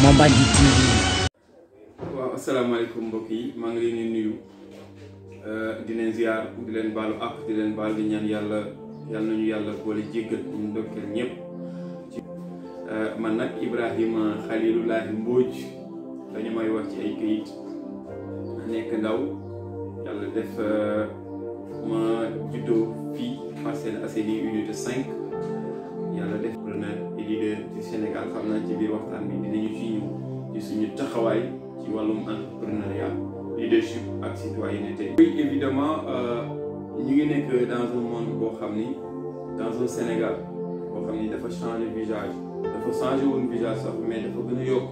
Mambandi TV. waaw asalaamaaleykum mbokk yi maa ngi leen di nuyu di leen ziar di leen baalu ak di leen baal di ñaan yàlla nañu yàlla boole jéggal ñu ndokkeel ñëpp ci man nag Ibrahima Khalilulahi Mbodj dañu may wax ci ay këyit nekk ndaw yàlla def ma juddoo fii Parcelles Assainies unité 5 yàlla def preneur et leader ci Sénégal xam naa ci biir waxtaan bi dinañu ci ñëw ci suñu taxawaay ci wàllum entrepreneuriat leadership ak citoyenneté. Oui, évidemment ñu ngi nekk dans un monde boo xam ni dans un Sénégal boo xam ni dafa changer visage dafa changer woon visage sax mais dafa gën a yokk.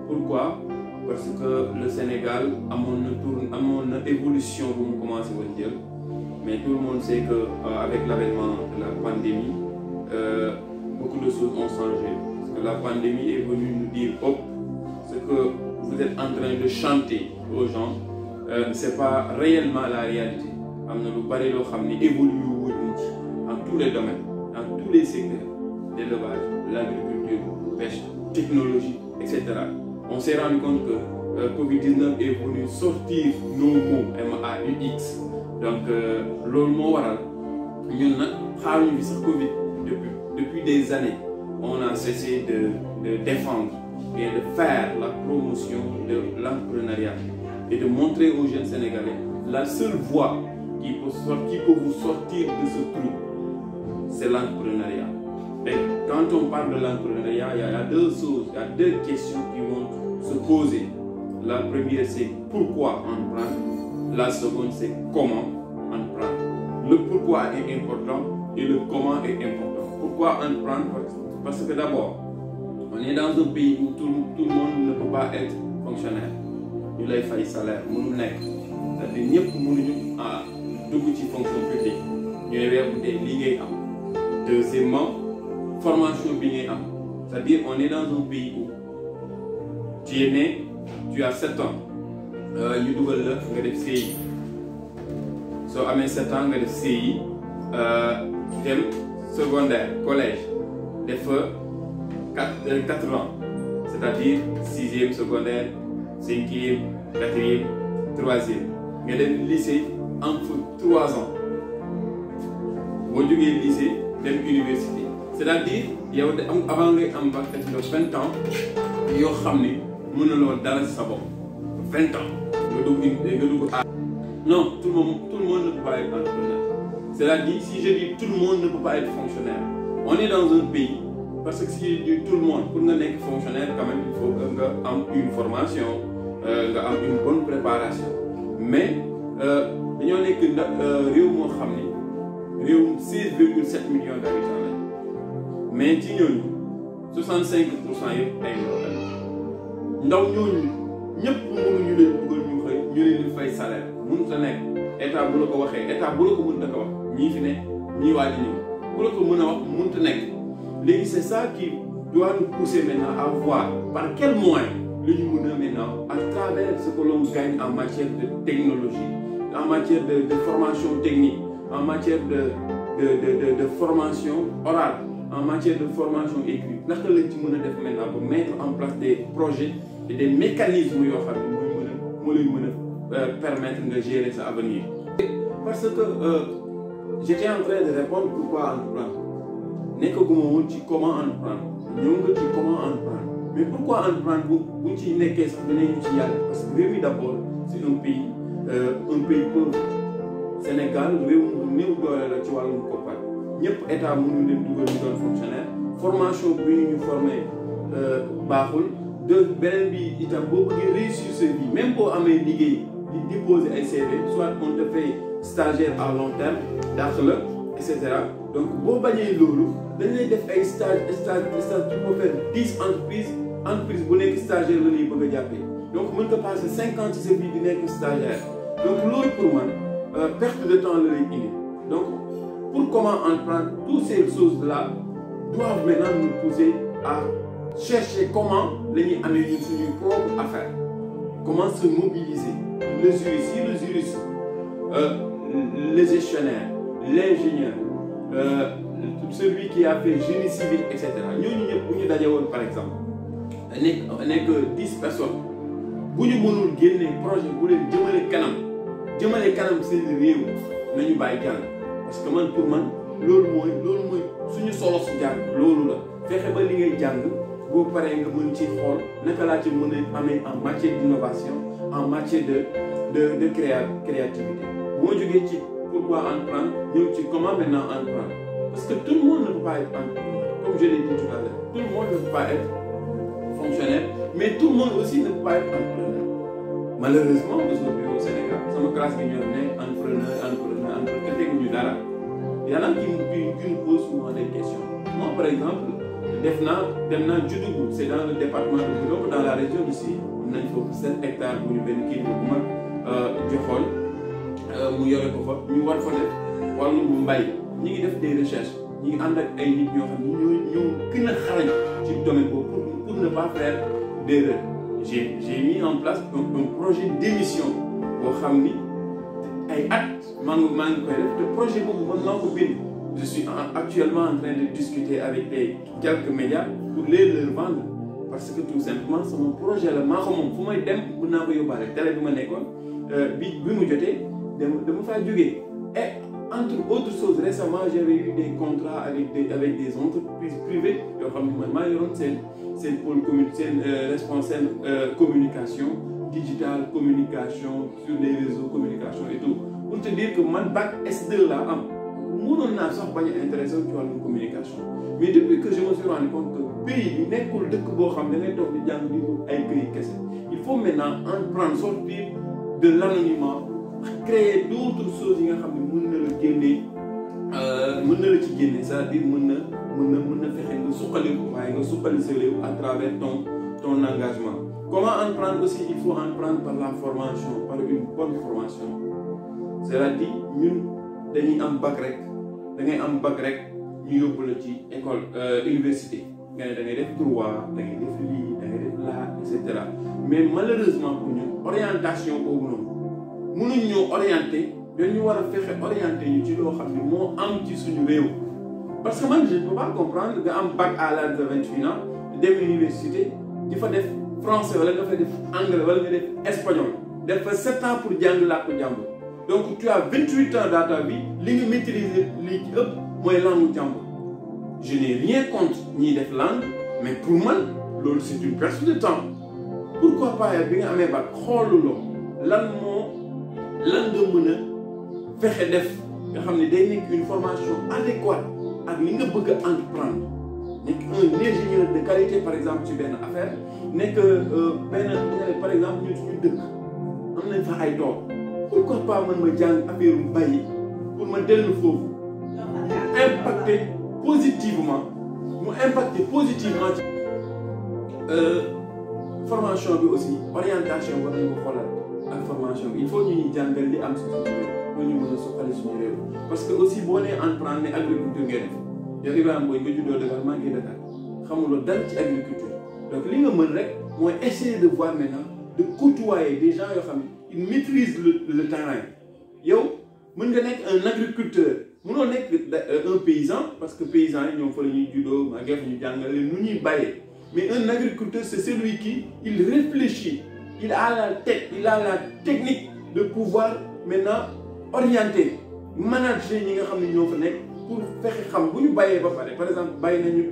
Pourquoi? Parce que le Sénégal amoon na évolution bu mu commencé woon jël mais tout le monde sait que avec l'avènement de la pandémie beaucoup de choses ont changé parce que la pandémie est venue nous dire hop, ce que vous êtes en train de chanter aux gens c'est pas réellement la réalité. am na lu bari loo xam ne évolue wuñu ci en tous les domaines dans tous les secteurs, l'élevage, l'agriculture, pêche, technologie, etc. On s'est rendu compte que Covid-19 est venu sortir nos mots MAUX. Donc loolu moo waral ñun nag xaaruñu fi sax Covid depuis des années on a cessé de défendre et de faire la promotion de l'entrepreneuriat et de montrer aux jeunes Sénégalais la seule voie qui peut vous sortir de ce trou, c'est l'entrepreneuriat. Et quand on parle de l'entrepreneuriat, il y a deux choses, il y a deux questions qui vont se poser. La première, c'est pourquoi entreprendre. La seconde, c'est comment entreprendre. Le pourquoi est important et le comment est important. Pourquoi entreprendre? Parce que d'abord, on est dans un pays où tout le monde ne peut pas être fonctionnaire. ñu lay fay salaire mënul nekk c'est-à-dire ñëpp mënuñu dugg ci fonction publique ñooy weer bu dee lii ngay am. Deuxièmement, formation bi ngay am, c'est-à-dire on est dans un pays où tu es né, tu as 7 ans ñu dugal la nga def CI soo amee 7 ans nga def CI dem secondaire collège def fa 4 ans, c'est-à-dire 6e secondaire 5e 4e 3e nga dem lycée en 3 ans boo jógee lycée dem université, c'est-à-dire yow de am avant ngay am bac def nga 20 ans yoo xam ni mënuloo dara ci sa bopp 20 ans nga dugg à non tout le monde ne peut pas être entrepreneur. C'est-à-dire si je dis tout le monde ne peut pas être fonctionnaire, on est dans un pays parce que si je dis tout le monde pour nga nekk fonctionnaire quand même il faut que nga am une formation nga am une bonne préparation mais dañoo nekk réew moo xam ni réew 16,7 millions d'habitants lañ mais ci ñooñu 65% yëpp ay ndaw ñooñu ñëpp mënuñu leen dugal ñu leen di fay salaire mënut a nekk état bu la ko waxee état bu la ko mën a ko wax ñii fi ne ñii waa ji ñëw bu la ko mën a wax mënut a nekk léegi c'est ça qui doit nous pousser maintenant à voir par quel moyen la ñu mën a maintenant à travers ce que l'on gagne en matière de technologie, en matière de formation technique, en matière de formation orale, en matière de formation écrite naka lañ ci mën a def maintenant pour mettre en place des projets et des mécanismes yoo xam ne moo lay mën a permettre nga gérer sa avenir. Parce que j'étais en train de répondre pourquoi entreprendre nekkaguma woon ci comment entreprendre ñëw nga ci comment entreprendre mais pourquoi entreprendre buñ ci nekkee sax dinañu ci yàlla parce que réew mi d'abord c'est un pays pauvre. Sénégal réew mu néew doole la ci wàllum koppar ñëpp état mënu leen dugal ñu doon fonctionnaire formation bi ñu formé baaxul de beneen bi itam boo bëggee réussir sa vie même boo amee liggéey di déposer ay CV soit on te fait stagiaire à long terme dàq la et cetera donc boo bañee loolu dañ lay def ay stage tu peux faire 10 entreprise bu nekk stagiaire la ñuy bëgg a jàppee donc mën nga passer 5 ans ci sa vie di nekk stagiaire donc loolu pour man perte de temps la lay indi. Donc pour comment entreprendre, toutes ces choses-là doivent maintenant nous pousser à chercher comment la ñuy amee suñuy propre affaire, comment se mobiliser. Le juriste, les gestionnaires, l'ingénieur, celui qui a fait génie civil, etc. ñooñu ñëpp bu ñu daje woon par exemple nekk 10 personnes bu ñu mënul génne projet bu leen jëmale kanam seen réew nañu bàyyi jàng parce que man pour man loolu mooy suñu solo su jàng loolu la fexe ba li ngay jàng boo paree nga mën ci xool naka laa ci mën a amee en matière d'innovation en matière de créativité bu ma jógee ci pourquoi entreprendre ñëw ci comment maintenant entreprendre parce que tout le monde ne peut pas être entrepreneur comme je l'ai dit tout à l'heure tout le monde ne peut pas être fonctionnaire mais tout le monde aussi ne peut pas être entrepreneur malheureusement aujourd'hui au Sénégal sama classe bi ñoo ne entrepreneur te teguñu dara y en a qui nous posent souvent des questions moi par exemple dem naa Dioudoubou c'est dans le département de Goudomp dans la région d'ici am nañ foofu 7 hectares bu ñu benn kii bu mag joxoon mu yore ko fa ñu war fa def wàllum mbay ñi ngi def des recherches ñi ngi ànd ak ay nit ñoo xam ne ñoo gën a xarañ ci domaine boobu pour ne pas faire d'erreur j'ai mis en place un projet d'émission boo xam ni ay at maa ngi koy def te projet boobu man maa ko bind je suis actuellement en train de discuter avec quelques médias pour leur vendre parce que tout simplement sama projet la maa ko moom fu may dem mën naa ko yóbbaale télé bi ma nekkoon bi mu jotee dama faa jógee et entre autres choses récemment j'avais eu des contrats avec des entreprises privées yoo xam ne man maa yoroon seen pôle responsable communication digitale communication sur les réseaux communication et tout pour te dire que man bac S2 laa am mënoon naa sax bañ a intéressé ci wàllum communication mais depuis que je me suis rendu compte que pays bi nekkul dëkk boo xam da ngay toog di jàng di ay pays kese il faut maintenant entreprendre sortir de l'anonymat créer d'autres choses yi nga xam ne mën na la génnee mën na la ci génne c'est-à-dire mën na fexe nga suqali ko waaye nga suqali sa réew à travers ton engagement. Comment entreprendre aussi? Il faut entreprendre par la formation, par une bonne formation. C'est-à-dire ñun dañuy am bac rek da ngay am bac rek ñu yóbbu la ci école université nga ne da ngay def droit da ngay def lii da ngay def laa et cetera mais malheureusement pour ñun orientation boobu noonu mënuñ ñoo orienté dañu war a fexe orienté ñu ci loo xam ne moo am ci suñu réew parce que man je ne peux pas comprendre nga am bac à l'âge de 28 ans dem université di fa def français wala nga fa def anglais wala nga def espagnol def fa 7 ans pour jàng làkku jàmbur donc tu as 28 ans dans ta vie li nga maîtriser li ci ëpp mooy langue jàmbur je n'ai rien contre ñiy def langue mais pour man loolu c'est une perte de temps pourquoi pas bi nga amee bac xooluloo lan nga mën a fexe def nga xam ne day nekk une formation adéquate ak li nga bëgg a entreprendre nekk un ingénieur de qualité par exemple ci benn affaire nekk benn par exemple ñun suñu dëkk am nañ fa ay tool pourquoi pas man ma jàng affaire mbay pour ma dellu foofu impacter positivement ci formation bi aussi orientation war nañu ko xoolal ak formation bi il faut ñu ñuy jàngal li am si suñu réew pour ñu mën a suqali suñu réew parce que aussi boo nee entreprendre ne agriculture ngay def yow Ibrahima Boye nga juddoo Dakar maa ngi Dakar xamuloo dara ci agriculture donc li nga mën rek mooy essayer de voir maintenant de côtoyer des gens yoo xam ne ils maîtrisent le terrain yow mën nga nekk un agriculteur mënoo nekk un paysan parce que paysan yi ñoom fa la ñuy juddoo maa ngi ñu jàngale nu ñuy bàyyee mais un agriculteur c'est celui qui il réfléchit il a la tête il a la technique de pouvoir maintenant orienter manager ñi nga xam ne ñoo fa nekk pour fexe xam bu ñu bàyyee ba pare par exemple bàyyi nañu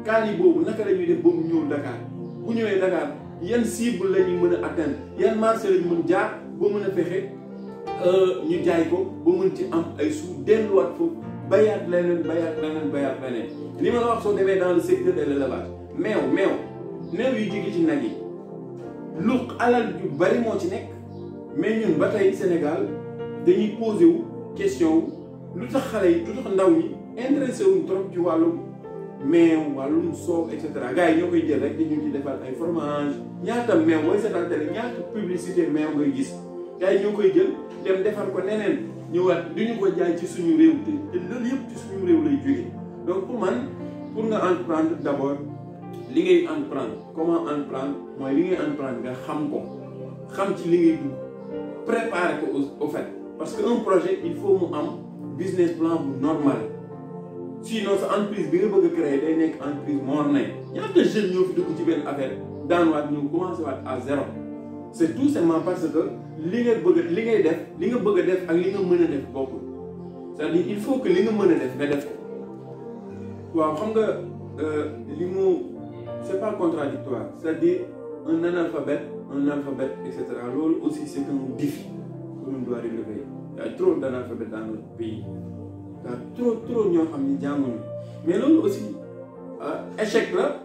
kaani boobu naka la ñuy def ba mu ñëw Dakar bu ñëwee Dakar yan cible la ñuy mën a atteindre yan marché la ñu mën jaar ba mën a fexe ñu jaay ko ba mën ci am ay suuf delluwaat foofu bayaat leneen li ma la wax soo demee dans le secteur de l'élevage meew yu jóge ci nag yi lu alal yu bari moo ci nekk mais ñun ba tey Sénégal dañuy posé wu question lu tax xale yi lu tax ndaw ñi intéressé wuñ trop ci wàllum meew wàllum soow et cetera gars yi ñoo koy jël rek di ñu ci defal ay fromage ñaata meew mooy seetaan télé ñaata publicité meew ngay gis gars yi ñoo koy jël dem defar ko neneen ñëwaat du ñu ko jaay ci suñu réew te loolu yëpp ci suñu réew lay jógee donc pour nga entreprendre d'abord li ngay entreprendre comment entreprendre mooy li ngay entreprendre nga xam ci li ngay dugg préparer ko au fait parce que un projet il faut mu am business plan bu normal sinon sa entreprise bi nga bëgg a créer day nekk entreprise morne ñaata jeunes ñoo fi dugg ci benn affaire daanuwaat ñu commencé waat à zéro. C'est tout simplement parce que li nga bëgg a def ak li nga mën a def bokkul. C'est-à-dire il faut que li nga mën a def nga def ko waaw xam nga li mu c'est pas contradictoire c'est-à-dire un analphabète etc. loolu aussi c'est un défi que l'on doit relever. Il y a trop d'analphabètes dans notre pays. Il y a trop ñoo xam ni jànguñu mais loolu aussi échec la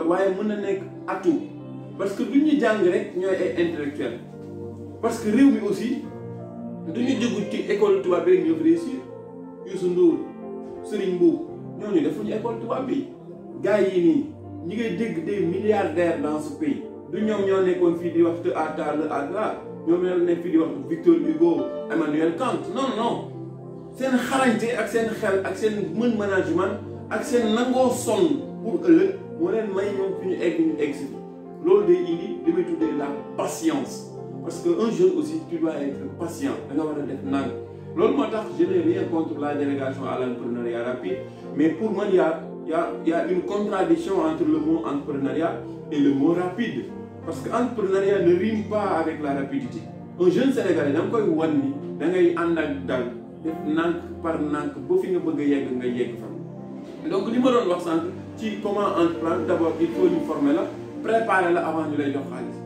waaye mën na nekk atout parce que du ñu jàng rek ñooy ay intellectuels parce que réew mi aussi du ñu jógu ci école tubaab bi rek ñoo fi réussir Youssou Ndour Serigne Mboup ñooñu defuñu école tubaab bi gars yi nii ñi ngay dégg des milliardaires dans ce pays du ñoom ñoo nekkoon fii di wax te à table à là ñoom ñoo nekk fii di wax Victor Hugo Emmanuel Kant non seen xarañte ak seen xel ak seen mën management ak seen nangoo sonn pour ëllëg moo leen may ñoom fi ñu egg si loolu day indi li may tuddee la patience parce que un jeune aussi tu dois être patient da nga war a def nang loolu moo tax je n'ai rien contre la délégation à l'entrepreneuriat rapide mais pour man y a une contradiction entre le mot entrepreneuriat et le mot rapide parce que entrepreneuriat ne rime pas avec la rapidité un jeune sénégalais da nga koy wan ni da ngay ànd ak dal def nànk par nànk ba fi nga bëgg a yegg nga yegg fa donc li ma doon wax sànq ci comment entreprendre d'abord il faut ñu former la préparer la avant ñu lay jox xaalis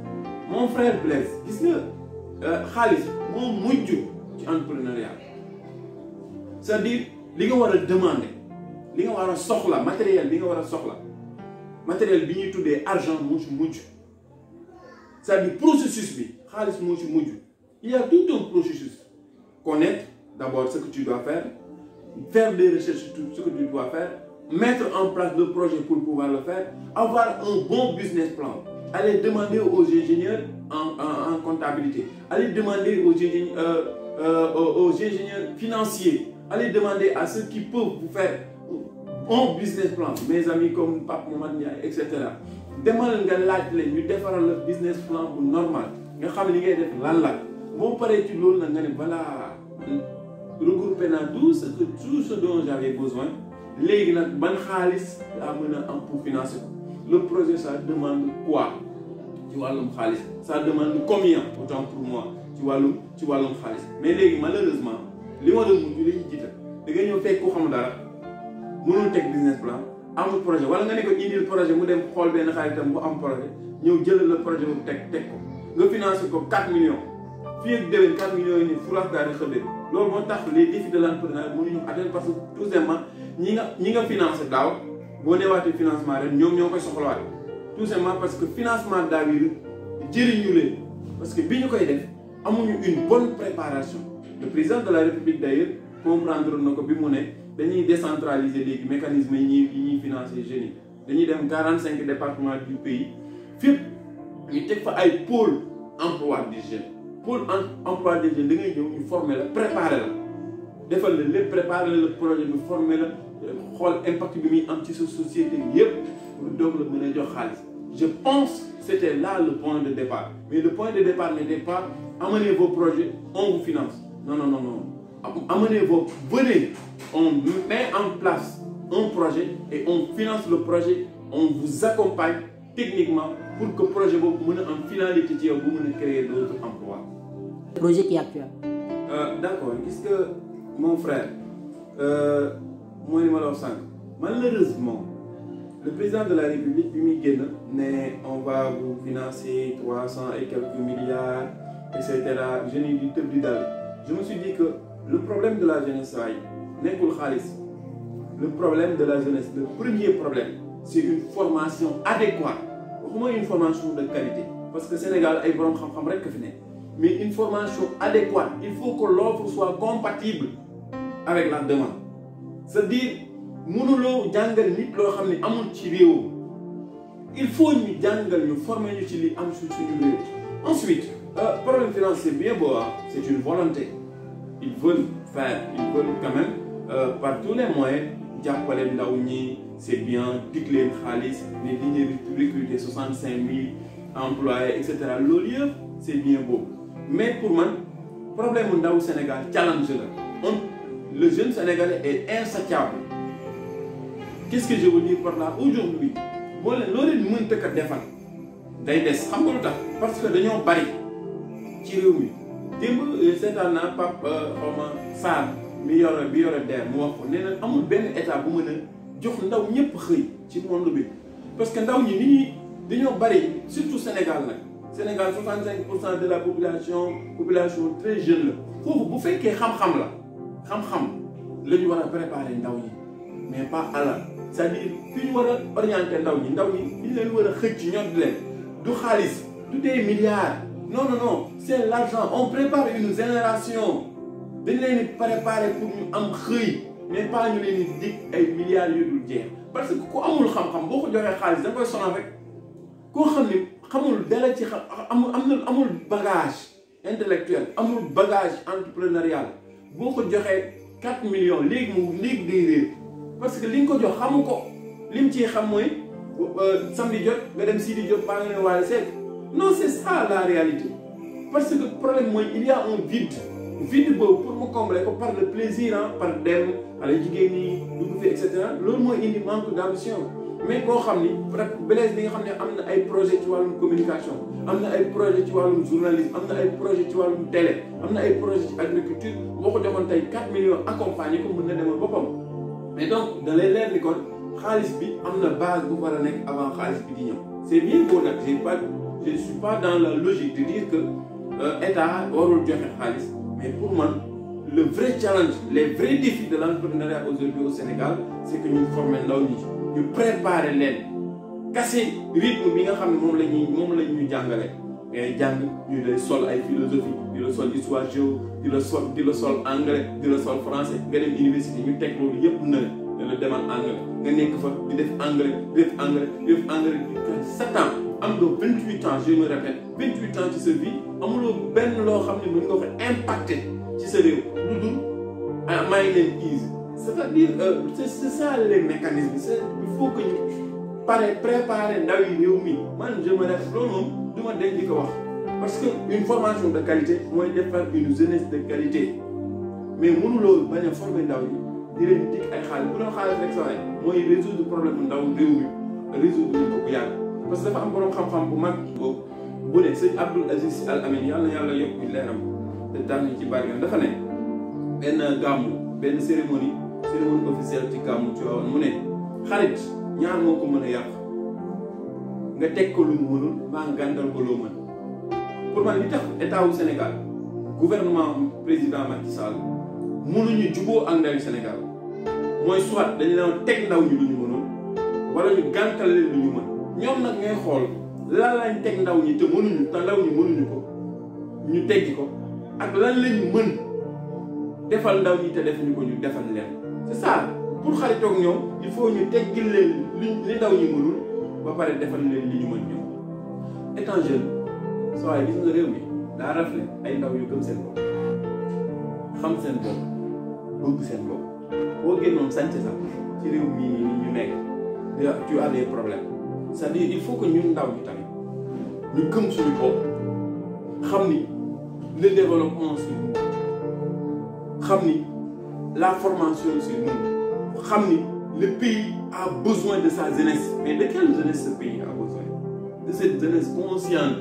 mon frère Blaise gis nga xaalis moo mujj ci entrepreneuriat c'est-à-dire li nga war a demander li nga war a soxla matériel bi nga war a soxla matériel bi ñuy tuddee argent moo ci mujj c'est-à-dire processus bi xaalis moo ci mujj il y a tout un processus connaître d'abord ce que tu dois faire des recherches sur ce que tu dois faire mettre en place le projet pour pouvoir le faire avoir un bon business plan aller demander aux ingénieurs en comptabilité aller demander aux ingénieurs financiers aller demander à ceux qui peuvent vous faire un business plan mes amis comme Pape Momad Ndiaye etc. demal nga laaj leen ñu defaral la business plan bu normal nga xam li ngay def lan la boo paree ci loolu nag nga ne voilà regroupé naa tout ce dont j'avais besoin léegi nag ban xaalis laa mën a am pour financer ko le projet ça demande quoi ci wàllum xaalis ça demande combien autant pour moi ci wàllum xaalis mais léegi malheureusement li ma doon mujj lañu jiital da ngay ñëw fekk ku xam dara mënul teg business plan amul projet wala nga ne ko indil projet mu dem xool benn xaaritam bu am projet ñëw jëlal la projet bu teg ko nga financé ko 4 millions fii ak déwén 4 millions yi nii furaas daal di xëddee loolu moo tax les défis de l'entrepreneuriat mënuñu atteindre parce que tout simplement ñi nga financé daaw boo neewaatee financement ren ñoom ñoo koy soxlawaat tout simplement parce que financement daaw yi jëriñu leen parce que bi ñu koy def amuñu une bonne préparation le président de la République d'ailleurs comprendre na ko bi mu ne dañuy décentraliser léegi mécanisme yi ñuy financer jeunes yi dañuy dem 45 départements du pays fépp ñu teg fa ay pôle emploi des jeunes pôle emploi des jeunes da ngay ñëw ñu former la préparer la defal la lépp préparer la projet bi former la xool impact bi muy am ci sa société yépp pour doog la mën a jox xaalis je pense c'était là le point de départ mais le point de départ n'était pas amenez vos projets on vous finance non amenez venez on met en place un projet et on finance le projet on vous accompagne techniquement pour que projet boobu mën a am finalité ci yow bu mën a créer d'autres emplois. Le projet qui est actuel. D'accord gis nga mon frère mooy li ma la wax sànq malheureusement le président de la République bi muy génn ne on va vous financer 300 et quelques milliards et cetera je n'ai dit tëb di dal je me suis dit que le problème de la jeunesse waay nekkul xaalis le problème de la jeunesse le premier problème c'est une formation adéquate waxuma une formation de qualité parce que Sénégal ay borom xam-xam rek fi ne mais une formation adéquate il faut que l'offre soit compatible avec la demande c'est-à-dire mënuloo jàngal nit loo xam ne amul ci réew il faut ñu jàngal ñu former ñu ci li am suñu réew ensuite problème financier bien beau c'est une volonté ils veulent quand même par tous les moyens jàppale ndaw ñi c'est bien dig leen xaalis ne dañuy recruter 65 000 employés et cetera loolu yëpp c'est bien beau mais pour man problème mu ndaw Sénégal challenge la le jeune Sénégalais est insatiable qu'est-ce que je veux dire par là aujourd'hui boo leen loo leen mën tëkk a defal day des xam nga lu tax parce que dañoo bari ci réew mi démb seetaan naa Pape xawma Sarr bi yore DER mu wax ko nee na amul benn état bu mën a jox ndaw ñëpp xëy ci monde bi parce que ndaw ñi nit ñi dañoo bari surtout Sénégal nag Sénégal 65% de la population très jeune la foofu bu fekkee xam-xam la ñu war a préparer ndaw ñi mais pas alal c'est-à-dire fi ñu war a orienter ndaw ñi fi ñu leen war a xëcc ñoom di leen du xaalis du des milliards non c'est l'argent on prépare une génération dañ leen di préparer pour ñu am xëy mais pas ñu leen di dig ay milliards yu dul jeex parce que ku amul xam-xam boo ko joxee xaalis da koy sonal rek koo xam ne xamul dara ci amul bagage intellectuel amul bagage entrepreneurial boo ko joxee 4 millions léegi day réer parce que li nga ko jox xamu ko lim ciy xam mooy samedi jot nga dem Sidi Diop baa nga ne Wally Seck non c'est ça la réalité parce que problème mooy il y a un vide boobu pour mu combler ko par le plaisir par dem xale jigéen ñi dugg fi et cetera loolu mooy indi manque d'ambition mais boo xam ni Blaise bi nga xam ne am na ay projet ci wàllum communication am na ay projet ci wàllum journalisme am na ay projet ci wàllum télé am na ay projet ci agriculture boo ko joxoon tey 4 millions accompagné ko mën na demal boppam mais donc da lay leer ni kon xaalis bi am na base bu war a nekk avant xaalis bi di ñëw c'est bien beau nag je ne suis pas dans la logique de dire que état warul joxe xaalis mais pour moi le vrai challenge les vrais défis de l'entrepreneuriat aujourd'hui au Sénégal c'est que ñu former ndaw ñi ñu préparer leen casser rythme bi nga xam ne moom la ñuy jàngale ngay jàng ñu lay sol ay philosophie di la sol histoire géo di la sol anglais di la sol français nga dem université ñu teg loolu yëpp na la demal anglais nga nekk fa di def anglais di 7 ans am nga 28 ans je me répète 28 ans ci sa vie amuloo benn loo xam ne mën nga ko impacter ci sa réew lu dul may leen easy c'est-à-dire c'est ça les mécanismes il faut que ñu préparer ndaw yi réew mi man je me répète loolu moom du ma denc di ko wax parce que une formation de qualité mooy defar une jeunesse de qualité mais mënuloo bañ a former ndaw yi di leen dig ay xaalis bu doon xaalis rek saa mooy résoudre problème ndaw réew mi résoudre ko bu yàgg parce que dafa am borom xam-xam bu mag boobu bu ne sëñ Abdoul Aziz Al Amin yàlla na yàlla yokk leeram te tax ñu ci barkeem dafa ne benn cérémonie officielle ci gàmmu ci waawoon mu ne xarit ñaar moo ko mën a yàq nga teg ko lu mu mënul maa gàndal ko loo mën pour man li tax état wu Sénégal gouvernement président Macky Sall mënuñu juboo ak ndawi Sénégal mooy soit dañu leen teg ndaw ñi lu ñu mënul wala ñu gàntal leen lu ñu mën ñoom nag ngay xool lan lañ teg ndaw ñi te mënuñu te ndaw ñi mënuñu ko ñu teggi ko ak lan lañ mën defal ndaw ñi te defuñu ko ñu defal leen c'est ça pour xaritoog ñoom il faut ñu teggil leen li ndaw ñi mënul ba pare defal leen li ñu mën ñoom étant jeune soo waaye gis nga réew mi daa rafle ay ndaw yu gëm seen bopp xam seen bopp bëgg seen bopp boo génnoon sànce sax ci réew mi ñu nekk tu as des problèmes c'est-à-dire il faut que ñun ndaw ñi tamit ñu gëm suñu bopp xam ni le développement c'est nous xam ni la formation c'est nous xam ni le pays a besoin de sa jeunesse mais de quelle jeunesse ce pays a besoin de cette jeunesse consciente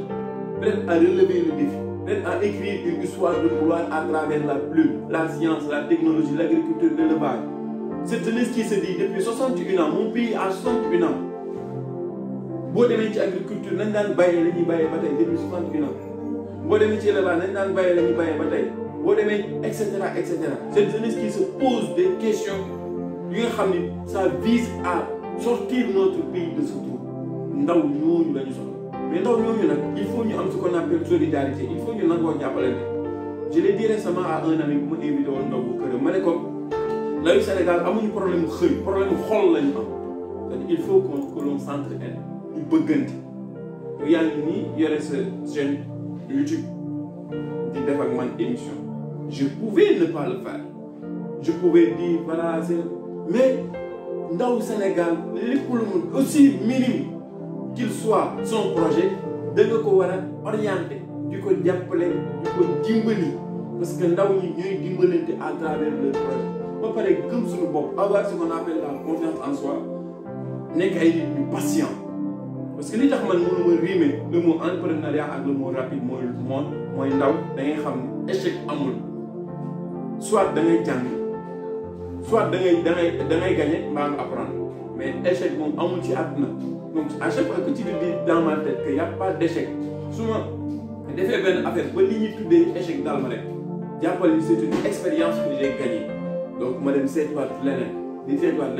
prête à relever le défi prête à écrire une histoire de gloire à travers la plume la science la technologie l'agriculture l'élevage cette jeunesse qui se dit depuis 61 ans mon pays a 61 ans boo demee ci agriculture nañ daan bàyyee la ñuy bàyyee ba tey depuis 61 ans boo demee ci élevage nañ daan bàyyee la ñuy bàyyee ba tey boo demee et cetera cette jeunesse qui se pose des questions yi nga xam ni ça vise à sortir notre pays de ce trou ndaw ñooñu la ñu soxla mais ndaw ñooñu nag il faut ñu am ce qu'on appelle solidarité il faut ñu nangoo jàppalante je l'ai dit récemment à un ami bu ma invité woon ndaw bu këram ma ne ko ndaw Sénégal amuñu problème mu xëy problème mu xol lañu am c'est-à-dire il faut que l'on s'entraide ñu bëggante yaa ngi nii yore sa chaîne YouTube di def ak man émission je pouvais ne pas le faire je pouvais dire voilà c'est mais ndaw Sénégal lépp lu mu aussi minime qu'il soit son projet da nga ko war a orienter di ko jàppale di ko dimbali parce que ndaw ñi ñooy dimbalante à travers le projet ba pare gëm suñu bopp avoir ce qu'on appelle la confiance en soi nekk ay nit ñu patient parce que li tax man mënuma rimer le mot entrepreneuriat ak le mot rapide mooy ndaw da ngay xam ne échec amul soit da ngay jàng soit da ngay gagner mbaa nga apprendre mais échec moom amul ci àdduna donc à chaque fois que tu te dis dans ma tête que y a pas d'échec su ma defee benn affaire ba li ñuy tuddee échec daal ma rek jàppal ni c'est une expérience que j'ai gagnée donc ma dem seetuwaat leneen di seetuwaat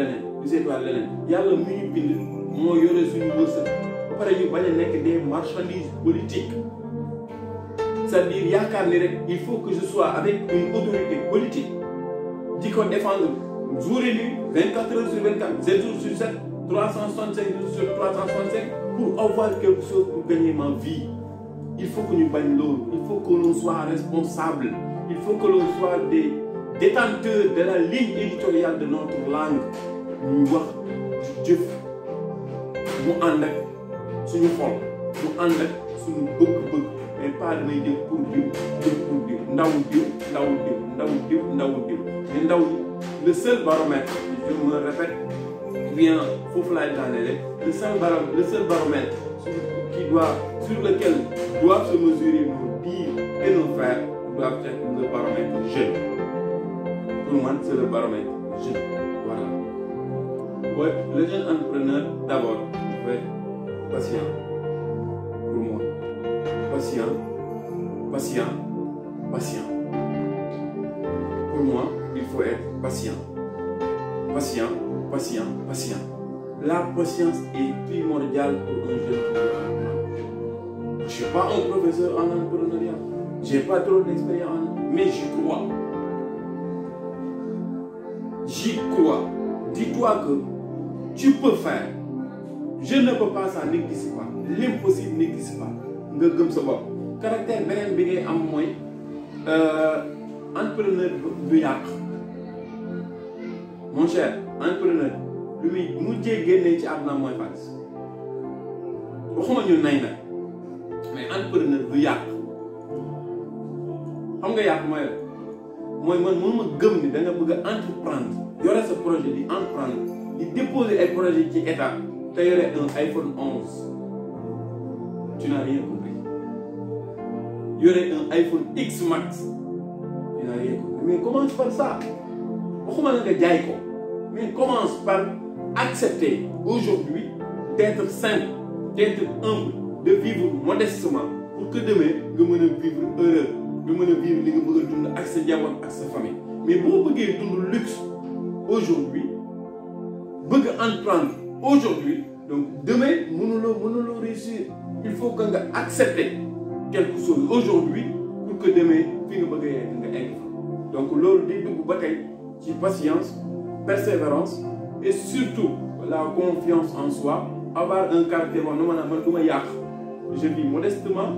leneen yàlla mu ñu bind moo yore suñu wërsëg ba pare ñu bañ a nekk des marchandises politiques c'est-à-dire yaakaar ni rek il faut que je sois avec une autorité politique di ko défendre jour et nuit 24 heures sur 24 7 jours sur 7 365 jours sur 365 pour avoir quelque chose pour gagner ma vie. Il faut que nous baignions l'eau, il faut que l'on soit responsable, il faut que l'on soit des détenteurs de la ligne éditoriale de notre langue. Nous wax jëf mu ànd ak suñu xol mu ànd ak suñu bëgg-bëgg mais pas damay jëf pour diw ndaw diw mais ndaw le seul baromètre, je me répète bien foofu laay daaneele le seul baromètre sur lequel doivent se mesurer nos dires et nos faire doivent être le baromètre jeune. Pour moi, c'est le baromètre jeune. Voilà. Ouais, le jeune entrepreneur, d'abord, il faut être patient. Pour moi. Patient. Pour moi, il faut être patient. La patience est primordiale pour un jeune. Je ne suis pas un professeur en entrepreneuriat. Je n'ai pas trop d'expérience, mais j'y crois. Dis-toi que tu peux faire. Je ne peux pas, ça n'existe pas. L'impossible n'existe pas. Nga gëm sa bopp. Caractère beneen bi ngay am mooy entrepreneur du yàq. Mon cher, entrepreneur lu muy mujjee génnee ci àdduna mooy xaalis. Waxuma ñu nay na. mais entrepreneur du yàq xam nga yàq mooy man mënuma gëm ni da nga bëgg a entreprendre yore sa projet di entreprendre di déposer ay projet ci état te yore un iPhone 11 tu n'as rien compris yore un iPhone X Max tu n'as rien compris mais commence par ça waxuma la nga jaay ko mais commence par accepter aujourd'hui d'être simple d'être humble de vivre modestement pour que demain nga mën a vivre heureux nga mën a vivre li nga bëgg a dund ak sa njaboot ak sa famille mais boo bëggee dund luxe aujourd'hui bëgg entreprendre aujourd'hui donc demain mënuloo réussir il faut que nga accepter quelque chose aujourd'hui pour que demain fi nga bëgg a yegg nga egg fa donc loolu di dugg ba tey ci patience persévérance et surtout la confiance en soi avoir un caractère wax na man du ma yàq je vis modestement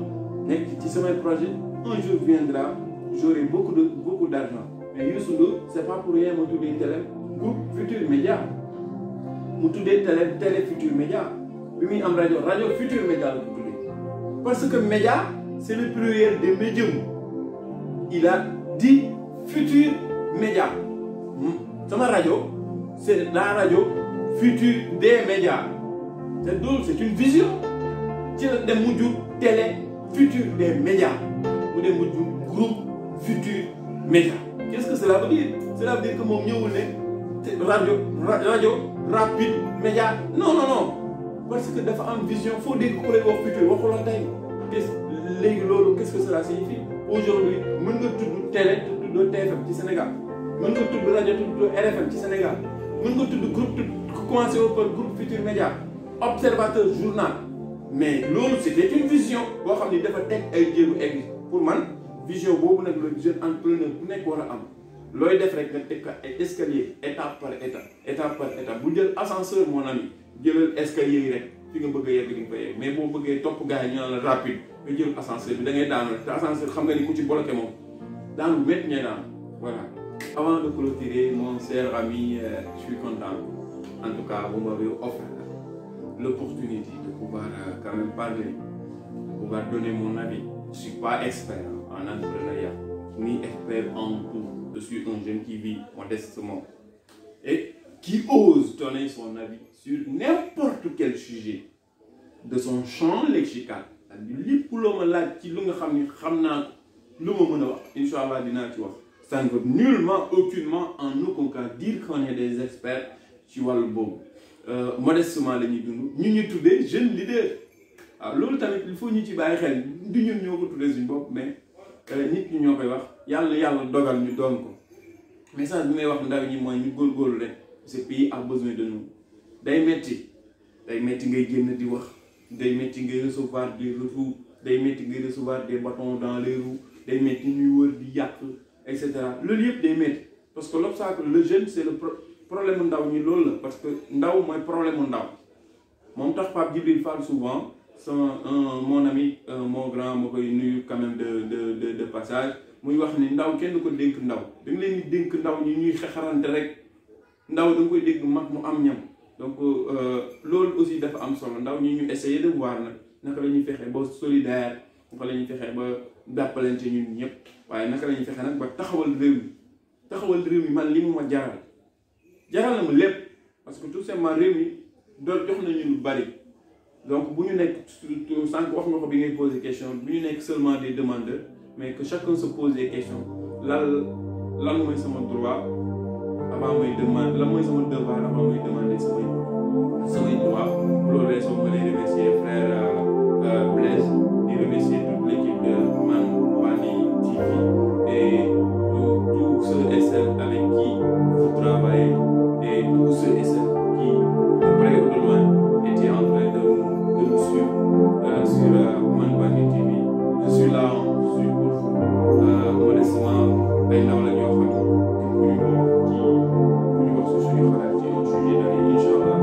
nekk ci samay projet un jour viendra j'aurai beaucoup d'argent mais Youssou Ndour c'est pas pour rien mu tuddee télé groupe Futur Média mu tuddee télé Futur Média bi muy am rajo Futur Média la ko tuddee parce que média c'est le pluriel des médiums il a dit Futur Média sama rajo c'est la rajo Futur des médias c'est une vision ci la dem mu jur télé Futur des médias mu dem mu jur groupe Futur Média qu'est-ce que cela veut dire cela veut dire que moom ñëwul ne rajo rapide média non parce que dafa am vision foo dégg ku lay wax futur waxu la tey léegi loolu qu'est-ce que cela signifie aujourd'hui mën nga tudd télé tudd TFM ci Sénégal mën nga tudd rajo tudd RFM ci Sénégal mën nga tudd groupe commencé au par groupe Futur Média observateur journal mais loolu c'était une vision boo xam ni dafa teg ay jéego egg pour man vision boobu nag le jeune entrepreneur bu nekk war a am looy def rek nga teg ko ay escalier étape par étape bu jël ascenseur mon ami jëlal escalier yi rek fi nga bëgg a yegg di nga fa yegg mais boo bëggee topp gars yi ñu naan la rapide nga jël ascenseur bi da ngay daanu rek te ascenseur xam nga ni ku ci bloqué moom daanu métti ñooy daan voilà. Avant de clôturer mon cher ami je suis content en tout cas vous m'avez offert l'opportunité de pouvoir quand même parler, de pouvoir donner mon avis. Je ne suis pas expert en entrepreneuriat, ni expert en tout. Je suis un jeune qui vit modestement et qui ose donner son avis sur n'importe quel sujet de son champ lexical c'est-à-dire lépp loo ma laaj ci lu nga xam ni xam naa ko lu ma mën a wax incha allah dinaa ci wax. ça ne veut nullement aucunement en aucun cas dire qu'on est des experts ci wàllu boobu modestement la ñuy dund ñu ñu tuddee jeune leader waaw loolu tamit il faut ñu ci bàyyi xel du ñun ñoo ko tuddee suñu bopp mais nit ñi ñoo koy wax yàlla dogal ñu doon ko message bi may wax ndaw ñi mooy ñu góorgóorlu rek ce pays a besoin de nous day metti ngay génn di wax day metti ngay recevoir des retours day metti ngay recevoir des bâtons dans les roues day metti ñuy wër di yàq et cetera loolu yëpp day metti parce que l'obstacle le jeune c'est le problème ndaw ñi loolu la parce que ndaw mooy problème ndaw moom tax Pape Djibril Fall souvent mon ami mon grand ma koy nuyu quand même de passage muy wax ni ndaw kenn du ko dénk ndaw da nga leen di dénk ndaw ñi ñuy xexarante rek ndaw da nga koy dégg mag mu am ñam donc loolu aussi dafa am solo ndaw ñi ñu essayer de voir naka la ñuy fexe ba solidaire naka la ñuy fexe ba jàppalante ñun ñëpp waaye naka la ñuy fexe nag ba taxawal réew mi man li mu ma jaral na ma lépp parce que tout simplement réew mi doon jox nañu lu bari donc bu ñu nekk sànq wax nga ko bi ngay poser question bu ñu nekk seulement des demandeurs mais que chacun se pose des questions lan mooy sama droit avant mooy demande lan mooy sama devoir avant mooy demander samay droit loolu lay soog ma lay remercier frère Blaise di remercier toute l'équipe de Man Bani TV et tous ceux et celles avec qui vous travaillez et tous ceux et celles qui de près ou de loin étaient en train de nous suivre sur Man Bani TV. Je suis là je suis pour vous modestement ay ndaw la ñoo xam bu ñu wax ci suñu xalaat ci sujet dañuy incha allah